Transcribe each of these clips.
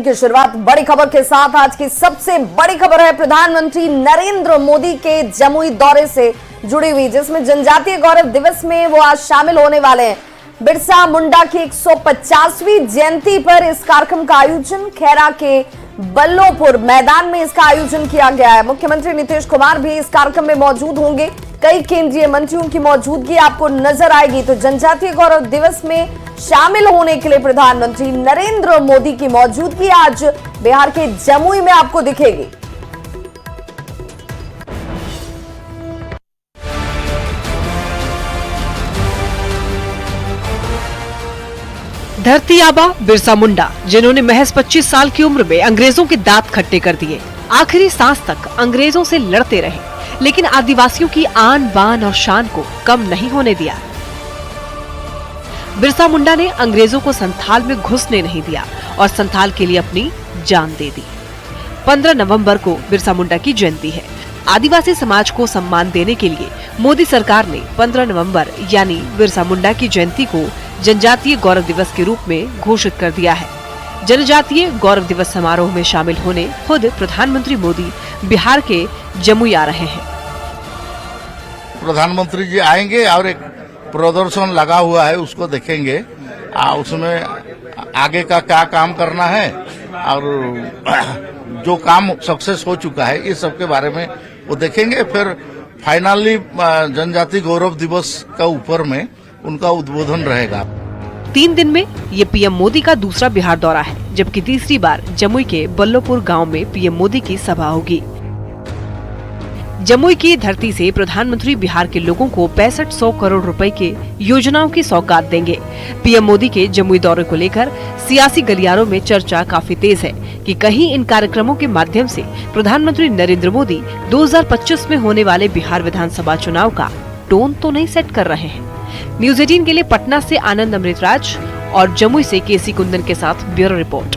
Bulletin की शुरुआत बड़ी खबर के साथ। आज की सबसे बड़ी खबर है प्रधानमंत्री नरेंद्र मोदी के जमुई दौरे से जुड़ी हुई, जिसमें जनजातीय गौरव दिवस में वो आज शामिल होने वाले हैं। बिरसा मुंडा की 150वीं जयंती पर इस कार्यक्रम का आयोजन खैरा के बल्लोपुर मैदान में इसका आयोजन किया गया है। मुख्यमंत्री नीतीश कुमार भी इस कार्यक्रम में मौजूद होंगे। कई केंद्रीय मंत्रियों की मौजूदगी आपको नजर आएगी। तो जनजातीय गौरव दिवस में शामिल होने के लिए प्रधानमंत्री नरेंद्र मोदी की मौजूदगी आज बिहार के जमुई में आपको दिखेगी। धरती आबा बिरसा मुंडा, जिन्होंने महज 25 साल की उम्र में अंग्रेजों के दांत खट्टे कर दिए, आखिरी सांस तक अंग्रेजों से लड़ते रहे, लेकिन आदिवासियों की आन बान और शान को कम नहीं होने दिया। बिरसा मुंडा ने अंग्रेजों को संथाल में घुसने नहीं दिया और संथाल के लिए अपनी जान दे दी। 15 नवंबर को बिरसा मुंडा की जयंती है। आदिवासी समाज को सम्मान देने के लिए मोदी सरकार ने 15 नवंबर यानी बिरसा मुंडा की जयंती को जनजातीय गौरव दिवस के रूप में घोषित कर दिया है। जनजातीय गौरव दिवस समारोह में शामिल होने खुद प्रधानमंत्री मोदी बिहार के जमुई आ रहे हैं। प्रधानमंत्री जी आएंगे और एक प्रदर्शन लगा हुआ है, उसको देखेंगे। उसमें आगे का क्या काम करना है और जो काम सक्सेस हो चुका है, ये सब के बारे में वो देखेंगे। फिर फाइनली जनजातीय गौरव दिवस का ऊपर में उनका उद्बोधन रहेगा। 3 दिन में ये पीएम मोदी का दूसरा बिहार दौरा है, जबकि तीसरी बार जमुई के बल्लोपुर गांव में पीएम मोदी की सभा होगी। जमुई की धरती से प्रधानमंत्री बिहार के लोगों को 6500 करोड़ रुपए के योजनाओं की सौगात देंगे। पीएम मोदी के जमुई दौरे को लेकर सियासी गलियारों में चर्चा काफी तेज है कि कहीं इन कार्यक्रमों के माध्यम से प्रधानमंत्री नरेंद्र मोदी 2025 में होने वाले बिहार विधानसभा चुनाव का टोन तो नहीं सेट कर रहे हैं। न्यूज़ 18 के लिए पटना से आनंद अमृतराज और जमुई से केसी कुंदन के साथ ब्यूरो रिपोर्ट।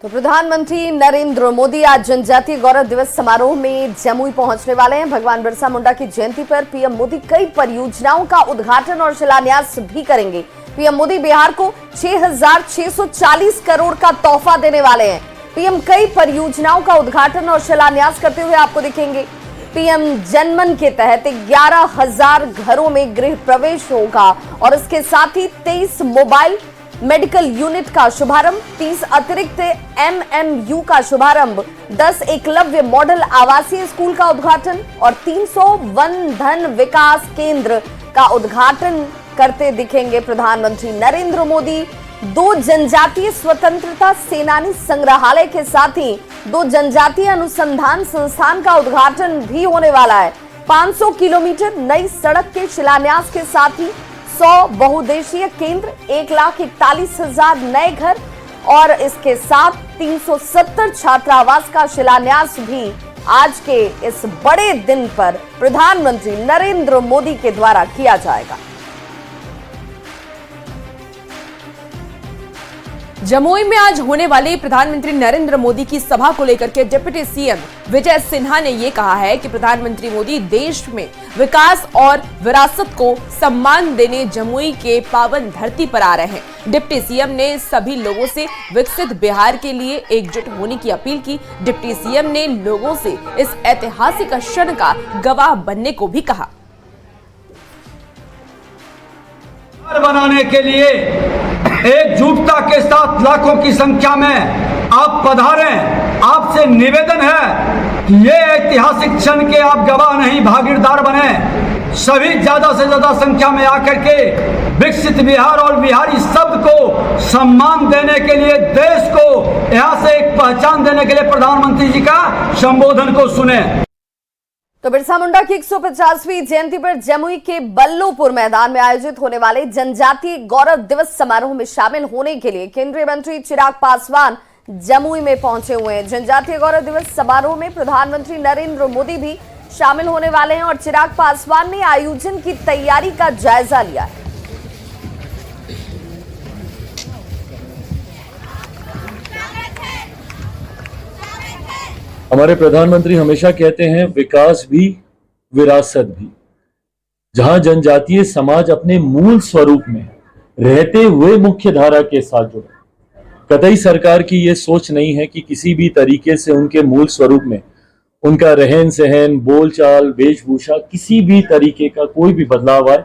तो प्रधानमंत्री नरेंद्र मोदी आज जनजातीय गौरव दिवस समारोह में जमुई पहुंचने वाले हैं। भगवान बिरसा मुंडा की जयंती पर पीएम मोदी कई परियोजनाओं का उद्घाटन और शिलान्यास भी करेंगे। पीएम मोदी बिहार को 6640 करोड़ का तोहफा देने वाले हैं। पीएम कई परियोजनाओं का उद्घाटन और शिलान्यास करते हुए आपको दिखेंगे। पीएम जनमन के तहत 11,000 घरों में गृह प्रवेश होगा और इसके साथ ही 23 मोबाइल मेडिकल यूनिट का शुभारंभ, 30 अतिरिक्त MMU का शुभारंभ, 10 एकलव्य मॉडल आवासीय स्कूल का उद्घाटन और 300 वन धन विकास केंद्र का उद्घाटन करते दिखेंगे प्रधानमंत्री नरेंद्र मोदी। 2 जनजातीय स्वतंत्रता सेनानी संग्रहालय के साथ ही 2 जनजातीय अनुसंधान संस्थान का उद्घाटन भी होने वाला है। 500 किलोमीटर नई सड़क के शिलान्यास के साथ ही 100 बहुउद्देशीय केंद्र, 1,41,000 नए घर और इसके साथ 370 छात्रावास का शिलान्यास भी आज के इस बड़े दिन पर प्रधानमंत्री नरेंद्र मोदी के द्वारा किया जाएगा। जमुई में आज होने वाली प्रधानमंत्री नरेंद्र मोदी की सभा को लेकर के डिप्टी सीएम विजय सिन्हा ने ये कहा है कि प्रधानमंत्री मोदी देश में विकास और विरासत को सम्मान देने जमुई के पावन धरती पर आ रहे हैं। डिप्टी सीएम ने सभी लोगों से विकसित बिहार के लिए एकजुट होने की अपील की। डिप्टी सीएम ने लोगों से इस ऐतिहासिक क्षण का गवाह बनने को भी कहा। बनाने के लिए एकजुटता के साथ लाखों की संख्या में आप पधारें। आपसे निवेदन है कि ये ऐतिहासिक क्षण के आप गवाह नहीं भागीदार बने। सभी ज्यादा से ज्यादा संख्या में आकर के विकसित बिहार और बिहारी शब्द को सम्मान देने के लिए, देश को यहाँ से एक पहचान देने के लिए प्रधानमंत्री जी का संबोधन को सुने। तो बिरसा मुंडा की 150वीं जयंती पर जमुई के बल्लोपुर मैदान में आयोजित होने वाले जनजातीय गौरव दिवस समारोह में शामिल होने के लिए केंद्रीय मंत्री चिराग पासवान जमुई में पहुंचे हुए हैं। जनजातीय गौरव दिवस समारोह में प्रधानमंत्री नरेंद्र मोदी भी शामिल होने वाले हैं और चिराग पासवान ने आयोजन की तैयारी का जायजा लिया है। हमारे प्रधानमंत्री हमेशा कहते हैं विकास भी विरासत भी। जहां जनजातीय समाज अपने मूल स्वरूप में रहते हुए मुख्य धारा के साथ जुड़े। कतई सरकार की ये सोच नहीं है कि किसी भी तरीके से उनके मूल स्वरूप में उनका रहन सहन, बोलचाल, वेशभूषा, किसी भी तरीके का कोई भी बदलाव आए।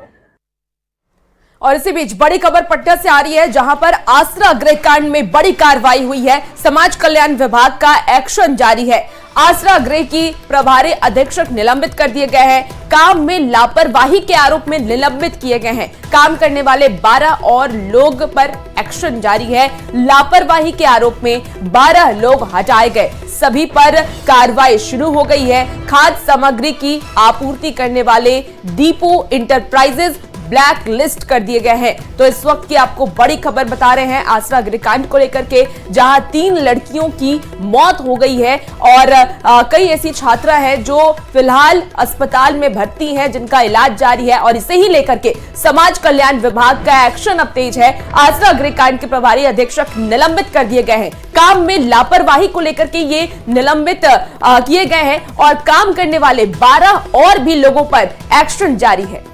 और इसी बीच बड़ी खबर पटना से आ रही है, जहां पर आसरा गृह कांड में बड़ी कार्रवाई हुई है। समाज कल्याण विभाग का एक्शन जारी है। आसरा गृह की प्रभारी अधीक्षक निलंबित कर दिए गए हैं। काम में लापरवाही के आरोप में निलंबित किए गए हैं। काम करने वाले 12 और लोग पर एक्शन जारी है। लापरवाही के आरोप में 12 लोग हटाए गए। सभी पर कार्रवाई शुरू हो गई है। खाद्य सामग्री की आपूर्ति करने वाले दीपू इंटरप्राइजेज ब्लैक लिस्ट कर दिए गए हैं। तो इस वक्त की आपको बड़ी खबर बता रहे हैं आसरा गृहकांड को लेकर के, जहां 3 लड़कियों की मौत हो गई है और कई ऐसी छात्रा हैं जो फिलहाल अस्पताल में भर्ती हैं, जिनका इलाज जारी है। और इसे ही लेकर के समाज कल्याण विभाग का एक्शन अब तेज है। आसरा गृहकांड के प्रभारी अधीक्षक निलंबित कर दिए गए हैं। काम में लापरवाही को लेकर के ये निलंबित किए गए हैं और काम करने वाले 12 और भी लोगों पर एक्शन जारी है।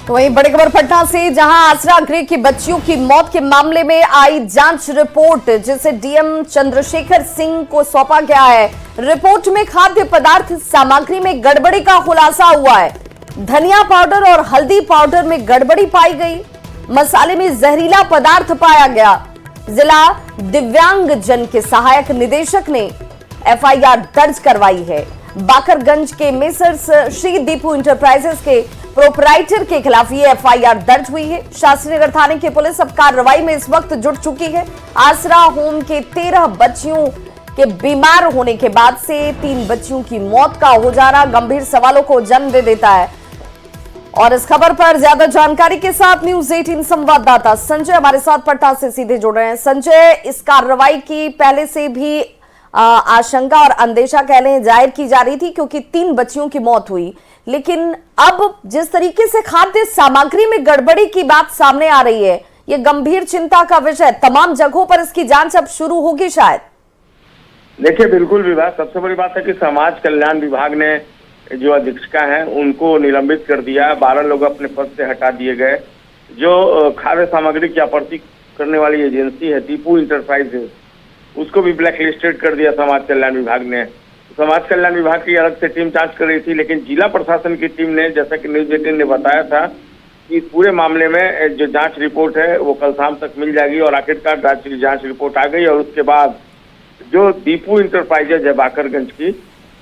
तो वहीं बड़ी खबर पटना से, जहां आसरा गृह की बच्चियों की मौत के मामले में आई जांच रिपोर्ट, जिसे डीएम चंद्रशेखर सिंह को सौंपा गया है। रिपोर्ट में खाद्य पदार्थ सामग्री में गड़बड़ी का खुलासा हुआ है। धनिया पाउडर और हल्दी पाउडर में गड़बड़ी पाई गई। मसाले में जहरीला पदार्थ पाया गया। जिला दिव्यांगजन के सहायक निदेशक ने एफआईआर दर्ज करवाई है। बाकरगंज के मेसर्स श्री दीपू इंटरप्राइजेस के प्रोपराइटर के खिलाफ ये एफआईआर दर्ज हुई है। शास्त्रीनगर थाने की पुलिस अब कार्रवाई में इस वक्त जुट चुकी है। आसरा होम के 13 बच्चियों के बीमार होने के बाद से 3 बच्चियों की मौत का हो जाना गंभीर सवालों को जन्म दे देता है। और इस खबर पर ज्यादा जानकारी के साथ न्यूज 18 संवाददाता संजय हमारे साथ पटना से सीधे जुड़ रहे हैं। संजय, इस कार्रवाई की पहले से भी आशंका और अंदेशा कह लें जाहिर की जा रही थी, क्योंकि 3 बच्चियों की मौत हुई, लेकिन अब जिस तरीके से खाद्य सामग्री में गड़बड़ी की बात सामने आ रही है, यह गंभीर चिंता का विषय। तमाम जगहों पर इसकी जांच अब शुरू होगी शायद। देखिए, बिल्कुल विभाग, सबसे बड़ी बात है कि समाज कल्याण विभाग ने जो अधीक्षिका हैं उनको निलंबित कर दिया। 12 लोग अपने पद से हटा दिए गए। जो खाद्य सामग्री की आपूर्ति करने वाली एजेंसी है दीपू इंटरप्राइजेज, उसको भी ब्लैक लिस्टेड कर दिया समाज कल्याण विभाग ने। समाज कल्याण विभाग की अलग से टीम जांच कर रही थी, लेकिन जिला प्रशासन की टीम ने, जैसा कि न्यूज 18 ने बताया था, कि इस पूरे मामले में जो जांच रिपोर्ट है वो कल शाम तक मिल जाएगी। और आखिरकार जांच रिपोर्ट आ गई और उसके बाद जो दीपू इंटरप्राइजेज है बाकरगंज की,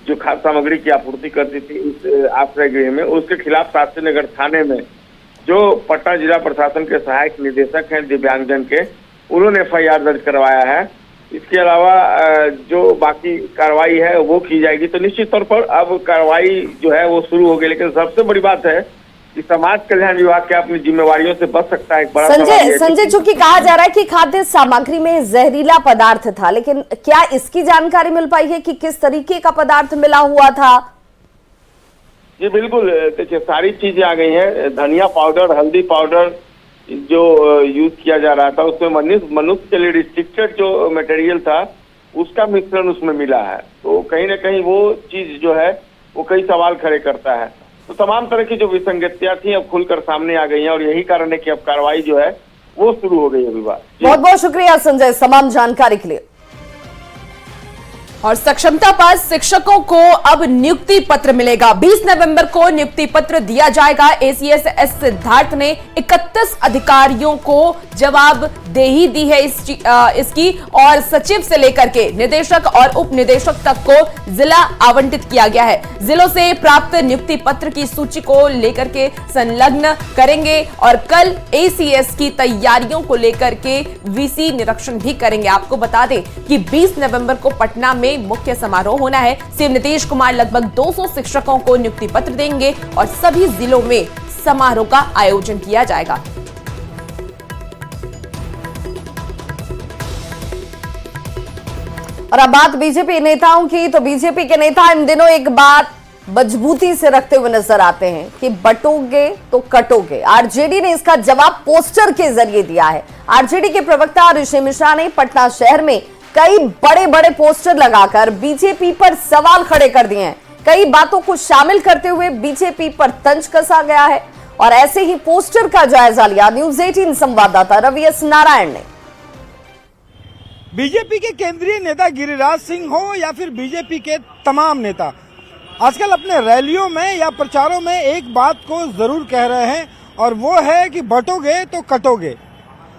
जो खाद्य सामग्री की आपूर्ति करती थी इस आश्रय गृह में, उसके खिलाफ शास्त्रीनगर थाने में जो पटना जिला प्रशासन के सहायक निदेशक हैं दिव्यांगजन के, उन्होंने एफआईआर दर्ज करवाया है। इसके अलावा जो बाकी कार्रवाई है वो की जाएगी। तो निश्चित तौर पर अब कार्रवाई जो है वो शुरू हो गई, लेकिन सबसे बड़ी बात है कि समाज कल्याण विभाग क्या अपनी जिम्मेवारियों से बच सकता है। एक बड़ा संजय, चूंकि कहा जा रहा है कि खाद्य सामग्री में जहरीला पदार्थ था, लेकिन क्या इसकी जानकारी मिल पाई है कि किस तरीके का पदार्थ मिला हुआ था? जी बिल्कुल, देखिए सारी चीजें आ गई हैं। धनिया पाउडर, हल्दी पाउडर जो यूज किया जा रहा था, उसमें मनुष्य के लिए रिस्ट्रिक्टेड जो मटेरियल था उसका मिश्रण उसमें मिला है। तो कहीं ना कहीं वो चीज जो है वो कई सवाल खड़े करता है। तो तमाम तरह की जो विसंगतियां थी अब खुलकर सामने आ गई हैं और यही कारण है कि अब कार्रवाई जो है वो शुरू हो गई है। विभाग, बहुत बहुत शुक्रिया संजय तमाम जानकारी के लिए। और सक्षमता पास शिक्षकों को अब नियुक्ति पत्र मिलेगा। 20 नवंबर को नियुक्ति पत्र दिया जाएगा। एसीएस एस सिद्धार्थ ने 31 अधिकारियों को जवाबदेही दी है इसकी, और सचिव से लेकर के निदेशक और उप निदेशक तक को जिला आवंटित किया गया है। जिलों से प्राप्त नियुक्ति पत्र की सूची को लेकर के संलग्न करेंगे और कल एसीएस की तैयारियों को लेकर के वीसी निरीक्षण भी करेंगे। आपको बता दें कि 20 नवंबर को पटना में मुख्य समारोह होना है। सीएम नीतीश कुमार लगभग 200 शिक्षकों को नियुक्ति पत्र देंगे और सभी जिलों में समारोह का आयोजन किया जाएगा। और अब बात बीजेपी नेताओं की, तो बीजेपी के नेता इन दिनों एक बात मजबूती से रखते हुए नजर आते हैं कि बटोगे तो कटोगे। आरजेडी ने इसका जवाब पोस्टर के जरिए दिया है। आरजेडी के प्रवक्ता ऋषि मिश्रा ने पटना शहर में कई बड़े बड़े पोस्टर लगाकर बीजेपी पर सवाल खड़े कर दिए हैं। कई बातों को शामिल करते हुए बीजेपी पर तंज कसा गया है और ऐसे ही पोस्टर का जायजा लिया न्यूज 18 संवाददाता रवि एस नारायण ने। बीजेपी के केंद्रीय नेता गिरिराज सिंह हो या फिर बीजेपी के तमाम नेता आजकल अपने रैलियों में या प्रचारों में एक बात को जरूर कह रहे हैं और वो है कि बंटोगे तो कटोगे।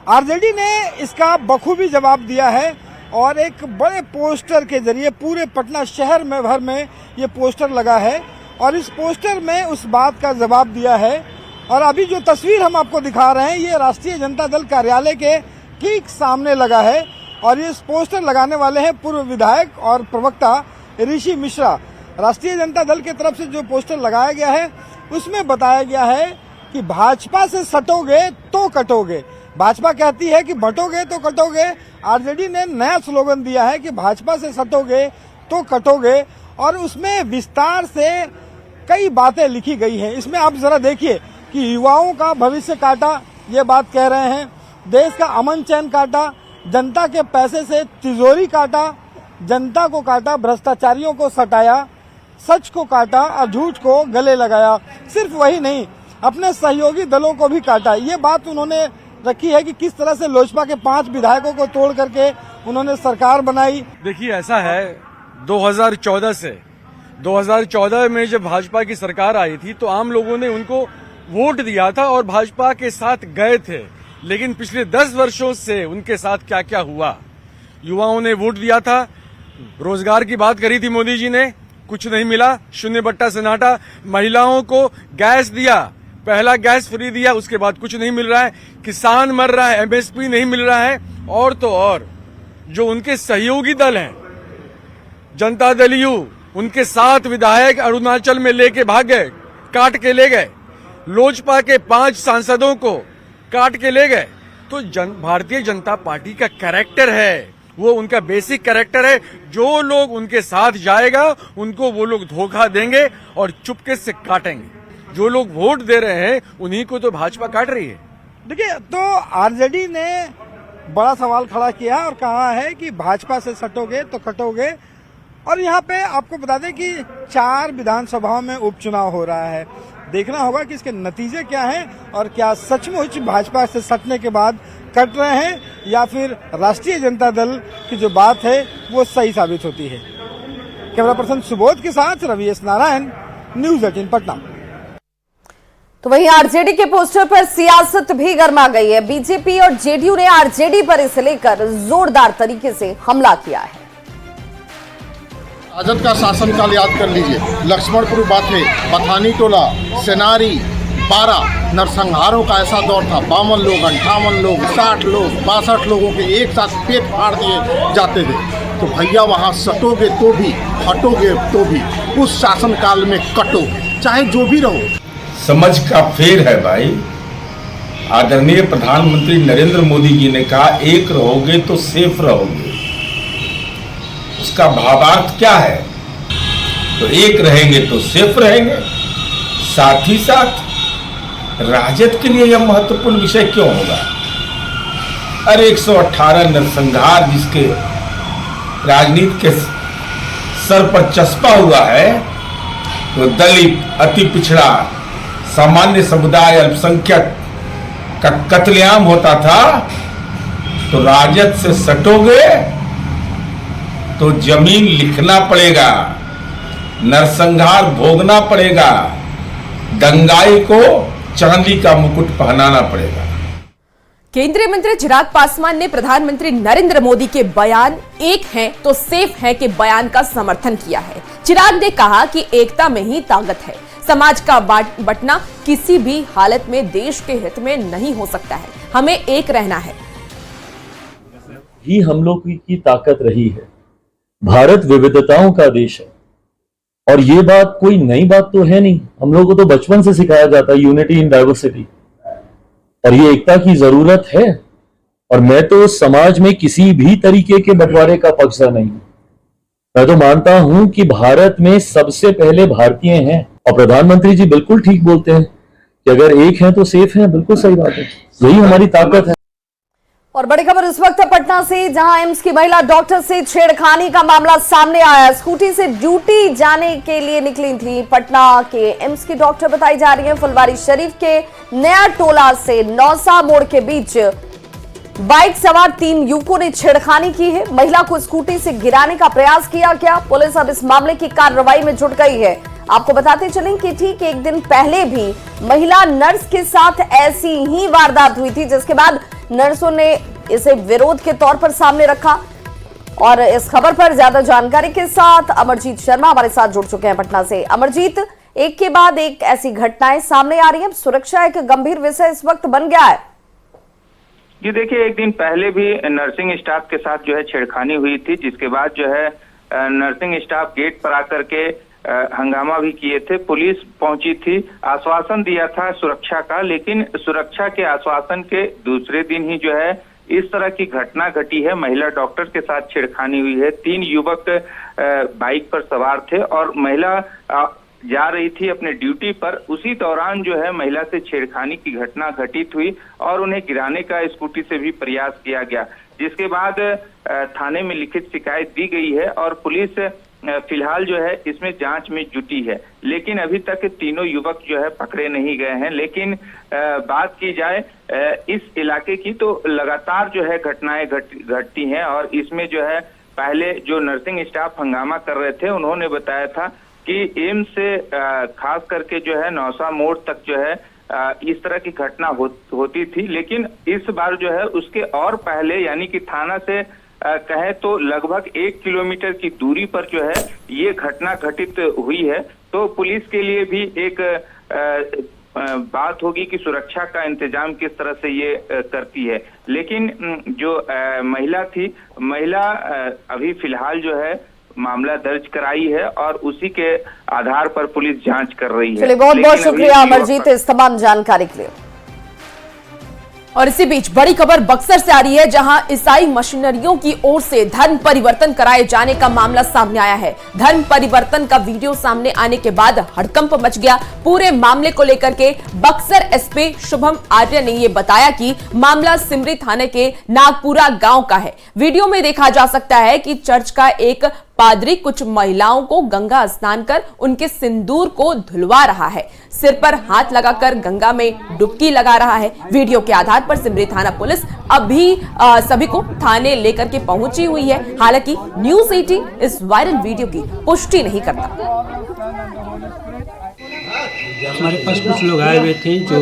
आरजेडी ने इसका बखूबी जवाब दिया है और एक बड़े पोस्टर के जरिए पूरे पटना शहर में भर में ये पोस्टर लगा है और इस पोस्टर में उस बात का जवाब दिया है। और अभी जो तस्वीर हम आपको दिखा रहे हैं ये राष्ट्रीय जनता दल कार्यालय के ठीक सामने लगा है और ये पोस्टर लगाने वाले हैं पूर्व विधायक और प्रवक्ता ऋषि मिश्रा। राष्ट्रीय जनता दल की तरफ से जो पोस्टर लगाया गया है उसमें बताया गया है कि भाजपा से सटोगे तो कटोगे। भाजपा कहती है कि बंटोगे तो कटोगे। आरजेडी ने नया स्लोगन दिया है कि भाजपा से सटोगे तो कटोगे और उसमें विस्तार से कई बातें लिखी गई हैं। इसमें आप जरा देखिए कि युवाओं का भविष्य काटा, ये बात कह रहे हैं। देश का अमन चैन काटा, जनता के पैसे से तिजोरी काटा, जनता को काटा, भ्रष्टाचारियों को सटाया, सच को काटा और झूठ को गले लगाया। सिर्फ वही नहीं, अपने सहयोगी दलों को भी काटा। ये बात उन्होंने रखी है कि किस तरह से लोजपा के 5 विधायकों को तोड़ करके उन्होंने सरकार बनाई। देखिए ऐसा है, 2014 में जब भाजपा की सरकार आई थी तो आम लोगों ने उनको वोट दिया था और भाजपा के साथ गए थे। लेकिन पिछले 10 वर्षों से उनके साथ क्या क्या हुआ। युवाओं ने वोट दिया था, रोजगार की बात करी थी मोदी जी ने, कुछ नहीं मिला, शून्य बट्टा सन्नाटा। महिलाओं को गैस दिया, पहला गैस फ्री दिया, उसके बाद कुछ नहीं मिल रहा है। किसान मर रहा है, एमएसपी नहीं मिल रहा है। और तो और जो उनके सहयोगी दल हैं, जनता दल यू, उनके 7 विधायक अरुणाचल में लेके भाग गए, काट के ले गए। लोजपा के 5 सांसदों को काट के ले गए। तो भारतीय जनता पार्टी का कैरेक्टर है, वो उनका बेसिक कैरेक्टर है। जो लोग उनके साथ जाएगा उनको वो लोग धोखा देंगे और चुपके से काटेंगे। जो लोग वोट दे रहे हैं उन्हीं को तो भाजपा काट रही है। देखिए, तो आरजेडी ने बड़ा सवाल खड़ा किया और कहा है कि भाजपा से सटोगे तो कटोगे। और यहाँ पे आपको बता दें कि 4 विधानसभाओं में उपचुनाव हो रहा है। देखना होगा कि इसके नतीजे क्या हैं और क्या सचमुच भाजपा से सटने के बाद कट रहे हैं या फिर राष्ट्रीय जनता दल की जो बात है वो सही साबित होती है। कैमरा पर्सन सुबोध के साथ रवि एस नारायण, न्यूज 18 पटना। तो वहीं आरजेडी के पोस्टर पर सियासत भी गर्मा गई है। बीजेपी और जेडीयू ने आरजेडी पर इसे लेकर जोरदार तरीके से हमला किया है। राजद का शासनकाल याद कर लीजिए, लक्ष्मणपुर बाथे, पठानी टोला, सेनारी, 12 नरसंहारों का ऐसा दौर था। 52 लोग, 58 लोग, 60 लोग, 62 लोगों के एक साथ पेट फाड़ दिए जाते थे। तो भैया वहाँ सटोगे तो भी, हटोगे तो भी, उस शासनकाल में कटो, चाहे जो भी रहो। समझ का फेर है भाई। आदरणीय प्रधानमंत्री नरेंद्र मोदी जी ने कहा, एक रहोगे तो सेफ रहोगे। उसका भावार्थ क्या है? तो एक रहेंगे तो सेफ रहेंगे। साथ ही साथ राजद के लिए यह महत्वपूर्ण विषय क्यों होगा? अरे 118 नरसंहार जिसके राजनीति के सर पर चस्पा हुआ है, तो दलित, अति पिछड़ा, सामान्य समुदाय, अल्पसंख्यक का कत्लेआम होता था। तो राजद से सटोगे तो जमीन लिखना पड़ेगा, नरसंहार भोगना पड़ेगा, दंगाई को चांदी का मुकुट पहनाना पड़ेगा। केंद्रीय मंत्री चिराग पासवान ने प्रधानमंत्री नरेंद्र मोदी के बयान एक है तो सेफ है के बयान का समर्थन किया है। चिराग ने कहा कि एकता में ही ताकत है। समाज का बंटना किसी भी हालत में देश के हित में नहीं हो सकता है। हमें एक रहना है। ही हम लोग की ताकत रही है। भारत विविधताओं का देश है और ये बात कोई नई बात तो है नहीं। हम लोगों को तो बचपन से सिखाया जाता है यूनिटी इन डाइवर्सिटी, और ये एकता की जरूरत है। और मैं तो समाज में किसी भी तरीके के बंटवारे का पक्षधर नहीं हूं। मैं तो मानता हूं कि भारत में सबसे पहले भारतीय हैं। और प्रधानमंत्री जी बिल्कुल ठीक बोलते हैं कि अगर एक है तो सेफ है। बिल्कुल सही बात है, यही हमारी ताकत है। और बड़ी खबर इस वक्त पटना से, जहां एम्स की महिला डॉक्टर से छेड़खानी का मामला सामने आया। स्कूटी से ड्यूटी जाने के लिए निकली थी। पटना के एम्स की डॉक्टर बताई जा रही है। फुलवारी शरीफ के नया टोला से नौसा मोड़ के बीच बाइक सवार 3 युवकों ने छेड़खानी की है। महिला को स्कूटी से गिराने का प्रयास किया गया। पुलिस अब इस मामले की कार्रवाई में जुट गई है। आपको बताते चलें कि ठीक एक दिन पहले भी महिला नर्स के साथ ऐसी ही वारदात हुई थी, जिसके बाद नर्सों ने इसे विरोध के तौर पर सामने रखा। और इस खबर पर ज्यादा जानकारी के साथ अमरजीत शर्मा हमारे साथ जुड़ चुके हैं पटना से। अमरजीत, एक के बाद एक ऐसी घटनाएं सामने आ रही हैं। सुरक्षा एक गंभीर विषय इस वक्त बन गया है। जी देखिए, एक दिन पहले भी नर्सिंग स्टाफ के साथ जो है छेड़खानी हुई थी, जिसके बाद जो है नर्सिंग स्टाफ गेट पर आकर के हंगामा भी किए थे। पुलिस पहुंची थी, आश्वासन दिया था सुरक्षा का, लेकिन सुरक्षा के आश्वासन के दूसरे दिन ही जो है इस तरह की घटना घटी है। महिला डॉक्टर के साथ छेड़खानी हुई है। 3 युवक बाइक पर सवार थे और महिला जा रही थी अपने ड्यूटी पर। उसी दौरान जो है महिला से छेड़खानी की घटना घटित हुई और उन्हें गिराने का स्कूटी से भी प्रयास किया गया, जिसके बाद थाने में लिखित शिकायत दी गई है और पुलिस फिलहाल जो है इसमें जांच में जुटी है। लेकिन अभी तक तीनों युवक जो है पकड़े नहीं गए हैं। लेकिन बात की जाए इस इलाके की, तो लगातार जो है घटनाएं घटती हैं और इसमें जो है पहले जो नर्सिंग स्टाफ हंगामा कर रहे थे, उन्होंने बताया था कि एम्स से खास करके जो है नौसा मोड़ तक जो है इस तरह की घटना होती थी। लेकिन इस बार जो है उसके और पहले, यानी कि थाना से कहे तो लगभग 1 किलोमीटर की दूरी पर जो है ये घटना घटित हुई है। तो पुलिस के लिए भी एक बात होगी कि सुरक्षा का इंतजाम किस तरह से ये करती है। लेकिन जो महिला थी, महिला अभी फिलहाल जो है मामला दर्ज कराई है और उसी के आधार पर पुलिस जांच कर रही है। चलिए, बहुत बहुत शुक्रिया अमरजीत इस तमाम जानकारी के लिए। और इसी बीच बड़ी खबर बक्सर से आ रही है, जहां ईसाई मशीनरियों की ओर से धर्म परिवर्तन कराए जाने का मामला सामने आया है। धर्म परिवर्तन का वीडियो सामने आने के बाद हड़कंप मच गया। पूरे मामले को लेकर के बक्सर एसपी शुभम आर्य ने यह बताया कि मामला सिमरी थाने के नागपुरा गांव का है। वीडियो में देखा जा सकता है कि चर्च का एक पादरी कुछ महिलाओं को गंगा स्नान कर उनके सिंदूर को धुलवा रहा है। सिर पर हाथ लगाकर गंगा में डुबकी लगा रहा है। वीडियो के आधार पर सिमरी थाना पुलिस अभी सभी को थाने लेकर के पहुंची हुई है। हालांकि न्यूज़ 18 इस वायरल वीडियो की पुष्टि नहीं करता। हमारे पास कुछ लोग आए हुए थे जो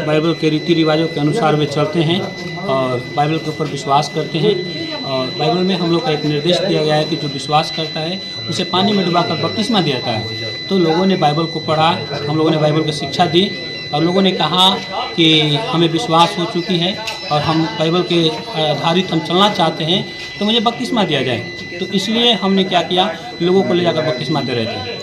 बाइबल के रीति रिवाजों के अनुसार वे चलते हैं और बाइबल के ऊपर विश्वास करते हैं। और बाइबल में हम लोग का एक निर्देश दिया गया है कि जो विश्वास करता है उसे पानी में डुबाकर बपतिस्मा दिया जाता है। तो लोगों ने बाइबल को पढ़ा, हम लोगों ने बाइबल की शिक्षा दी और लोगों ने कहा कि हमें विश्वास हो चुकी है और हम बाइबल के आधारित हम चलना चाहते हैं, तो मुझे बपतिस्मा दिया जाए। तो इसलिए हमने क्या किया, लोगों को ले जाकर बपतिस्मा दे रहे थे।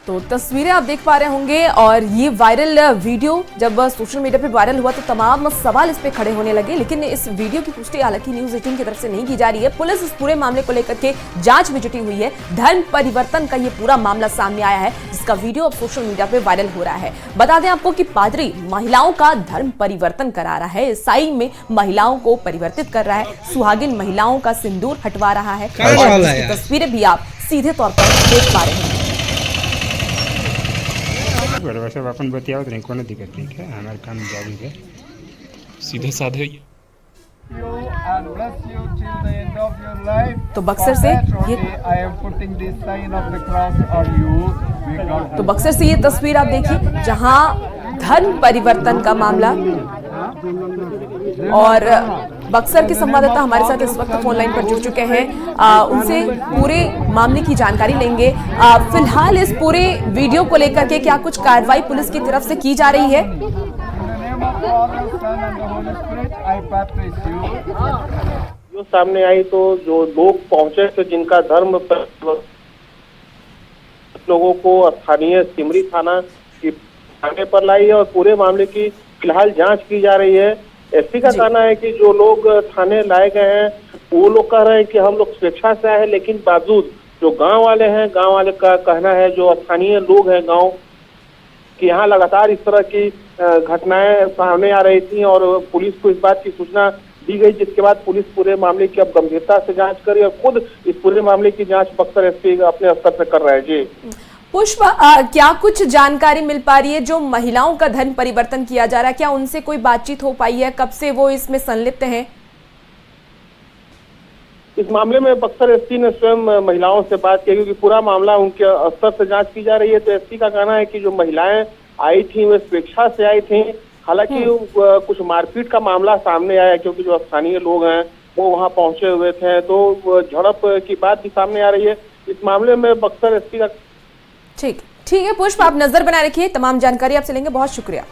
तो तस्वीरें आप देख पा रहे होंगे और ये वायरल वीडियो जब सोशल मीडिया पे वायरल हुआ तो तमाम सवाल इस पे खड़े होने लगे। लेकिन इस वीडियो की पुष्टि हालांकि न्यूज़ 18 की तरफ से नहीं की जा रही है। पुलिस इस पूरे मामले को लेकर के जांच में जुटी हुई है। धर्म परिवर्तन का ये पूरा मामला सामने आया है, जिसका वीडियो अब सोशल मीडिया पे वायरल हो रहा है। बता दें आपको कि पादरी महिलाओं का धर्म परिवर्तन करा रहा है। ईसाई में महिलाओं को परिवर्तित कर रहा है, सुहागिन महिलाओं का सिंदूर हटवा रहा है। तस्वीरें भी आप सीधे तौर पर देख पा रहे हैं। सब अपन बतियाओ तो कोनो दिक्कत नहीं है, हमारे काम जारी है, सीधे साधे। तो बक्सर से ये तस्वीर आप देखिए, जहां धर्म परिवर्तन का मामला। और बक्सर के संवाददाता हमारे साथ इस वक्त फोन लाइन पर जुड़ चुके हैं, उनसे पूरे मामले की जानकारी लेंगे। फिलहाल इस पूरे वीडियो को लेकर के क्या कुछ कार्रवाई पुलिस की तरफ से की जा रही है? जो सामने आई तो जो लोग पहुंचे थे जिनका धर्म लोगों को स्थानीय सिमरी थाना की थाने पर लाई है और पूरे मामले की फिलहाल जांच की जा रही है। एसपी का कहना है कि जो लोग थाने लाए गए हैं वो लोग कह रहे हैं कि हम लोग स्वेच्छा से आए हैं, लेकिन बावजूद जो गांव वाले हैं, गांव वाले का कहना है, जो स्थानीय लोग हैं गांव कि यहाँ लगातार इस तरह की घटनाएं सामने आ रही थी और पुलिस को इस बात की सूचना दी गई, जिसके बाद पुलिस पूरे मामले की अब गंभीरता से जांच करी और खुद इस पूरे मामले की जांच बक्सर एसपी अपने स्तर से कर रहे हैं। जी पुष्प, क्या कुछ जानकारी मिल पा रही है जो महिलाओं का धन परिवर्तन किया जा रहा है, क्या उनसे कोई बातचीत हो पाई है, कब से वो इसमें संलिप्त हैं? इस मामले में बक्सर एसपी ने स्वयं महिलाओं से बात की, क्योंकि पूरा मामला उनके स्तर से जांच की जा रही है। तो एसपी का कहना है कि जो महिलाएं आई थी वे स्वेच्छा से आई थी। हालांकि कुछ मारपीट का मामला सामने आया, क्योंकि जो स्थानीय लोग हैं वो वहां पहुंचे हुए थे, तो झड़प की बात भी सामने आ रही है। इस मामले में बक्सर एसपी का ठीक है पुष्प, आप नजर बनाए रखिए, तमाम जानकारी आपसे लेंगे। बहुत शुक्रिया।